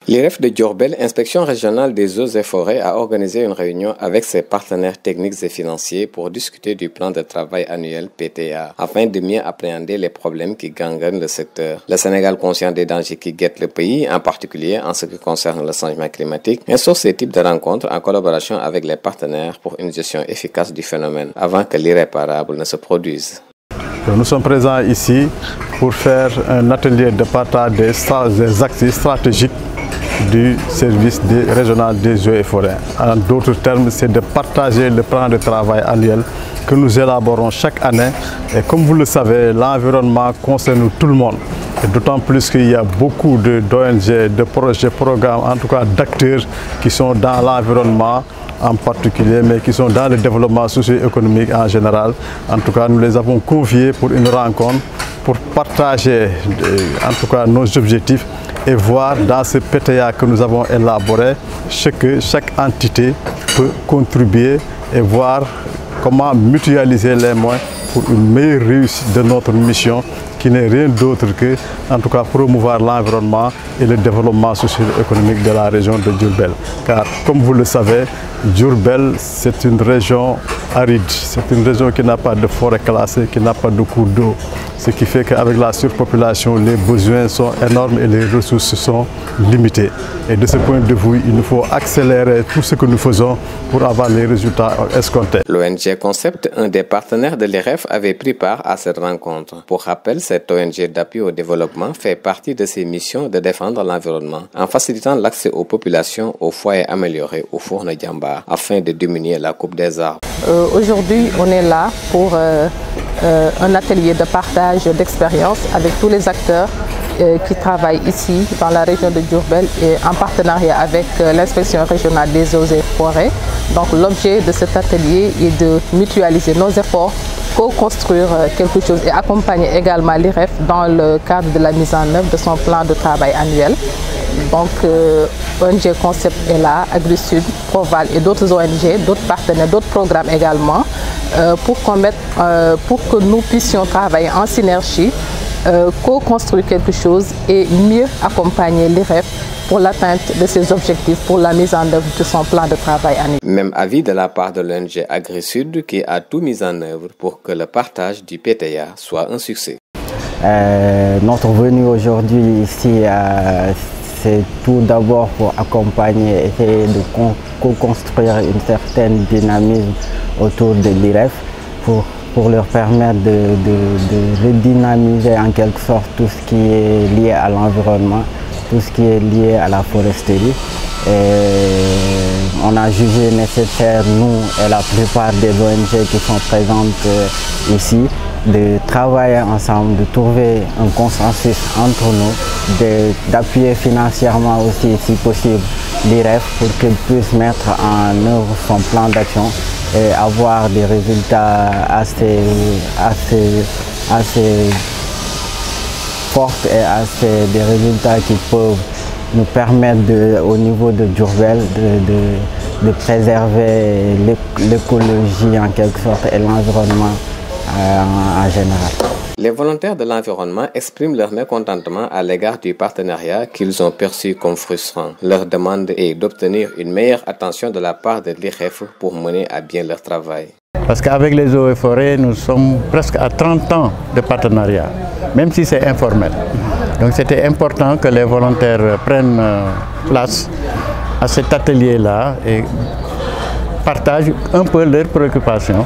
L'IREF de Diourbel, Inspection régionale des eaux et forêts, a organisé une réunion avec ses partenaires techniques et financiers pour discuter du plan de travail annuel PTA, afin de mieux appréhender les problèmes qui gangrènent le secteur. Le Sénégal, conscient des dangers qui guettent le pays, en particulier en ce qui concerne le changement climatique, instaure ce type de rencontres en collaboration avec les partenaires pour une gestion efficace du phénomène, avant que l'irréparable ne se produise. Nous sommes présents ici pour faire un atelier de partage des axes stratégiques du service régional des eaux et forêts. En d'autres termes, c'est de partager le plan de travail annuel que nous élaborons chaque année. Et comme vous le savez, l'environnement concerne tout le monde. D'autant plus qu'il y a beaucoup d'ONG, de projets, programmes, en tout cas d'acteurs qui sont dans l'environnement en particulier, mais qui sont dans le développement socio-économique en général. En tout cas, nous les avons conviés pour une rencontre, pour partager en tout cas nos objectifs et voir dans ce PTA que nous avons élaboré ce que chaque entité peut contribuer et voir comment mutualiser les moyens pour une meilleure réussite de notre mission qui n'est rien d'autre que, en tout cas, promouvoir l'environnement et le développement socio-économique de la région de Diourbel. Car, comme vous le savez, Diourbel, c'est une région aride, c'est une région qui n'a pas de forêt classée, qui n'a pas de cours d'eau. Ce qui fait qu'avec la surpopulation, les besoins sont énormes et les ressources sont limitées. Et de ce point de vue, il nous faut accélérer tout ce que nous faisons pour avoir les résultats escomptés. L'ONG Concept, un des partenaires de l'IREF, avait pris part à cette rencontre. Pour rappel, cette ONG d'appui au développement fait partie de ses missions de défendre l'environnement en facilitant l'accès aux populations aux foyers améliorés au Fourne Djamba afin de diminuer la coupe des arbres. Aujourd'hui, on est là pour un atelier de partage d'expérience avec tous les acteurs qui travaillent ici dans la région de Diourbel et en partenariat avec l'inspection régionale des eaux et forêts. Donc l'objet de cet atelier est de mutualiser nos efforts, co-construire quelque chose et accompagner également l'IREF dans le cadre de la mise en œuvre de son plan de travail annuel. Donc ONG Concept est là, AgriSud, Proval et d'autres ONG, d'autres partenaires, d'autres programmes également pour que nous puissions travailler en synergie, co-construire quelque chose et mieux accompagner l'IREF pour l'atteinte de ses objectifs, pour la mise en œuvre de son plan de travail annuel. Même avis de la part de l'ONG AgriSud qui a tout mis en œuvre pour que le partage du PTA soit un succès. Notre venue aujourd'hui ici, c'est tout d'abord pour accompagner, essayer de co-construire une certaine dynamisme autour de l'IREF pour leur permettre de redynamiser en quelque sorte tout ce qui est lié à l'environnement, tout ce qui est lié à la foresterie. On a jugé nécessaire, nous et la plupart des ONG qui sont présentes ici, de travailler ensemble, de trouver un consensus entre nous, d'appuyer financièrement aussi, si possible, l'IREF pour qu'il puisse mettre en œuvre son plan d'action et avoir des résultats assez forts et des résultats qui peuvent nous permettre au niveau de Diourbel de préserver l'écologie en quelque sorte et l'environnement en général. Les volontaires de l'environnement expriment leur mécontentement à l'égard du partenariat qu'ils ont perçu comme frustrant. Leur demande est d'obtenir une meilleure attention de la part de l'IREF pour mener à bien leur travail. Parce qu'avec les eaux et forêts, nous sommes presque à 30 ans de partenariat, même si c'est informel. Donc c'était important que les volontaires prennent place à cet atelier-là et partagent un peu leurs préoccupations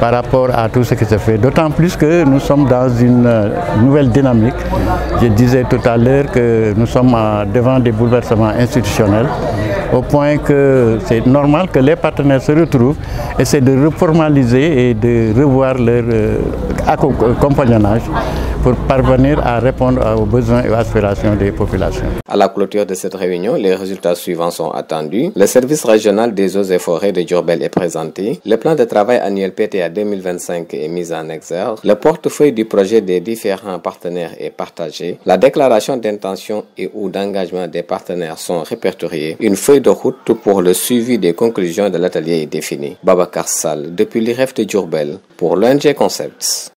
par rapport à tout ce qui se fait. D'autant plus que nous sommes dans une nouvelle dynamique. Je disais tout à l'heure que nous sommes devant des bouleversements institutionnels, au point que c'est normal que les partenaires se retrouvent, essaient de reformaliser et de revoir leur compagnonnage pour parvenir à répondre aux besoins et aux aspirations des populations. À la clôture de cette réunion, les résultats suivants sont attendus. Le service régional des eaux et forêts de Diourbel est présenté. Le plan de travail annuel PTA 2025 est mis en exergue. Le portefeuille du projet des différents partenaires est partagé. La déclaration d'intention et ou d'engagement des partenaires sont répertoriées. Une feuille de route pour le suivi des conclusions de l'atelier est définie. Babacar Sall, depuis l'IREF de Diourbel, pour l'ONG Concepts.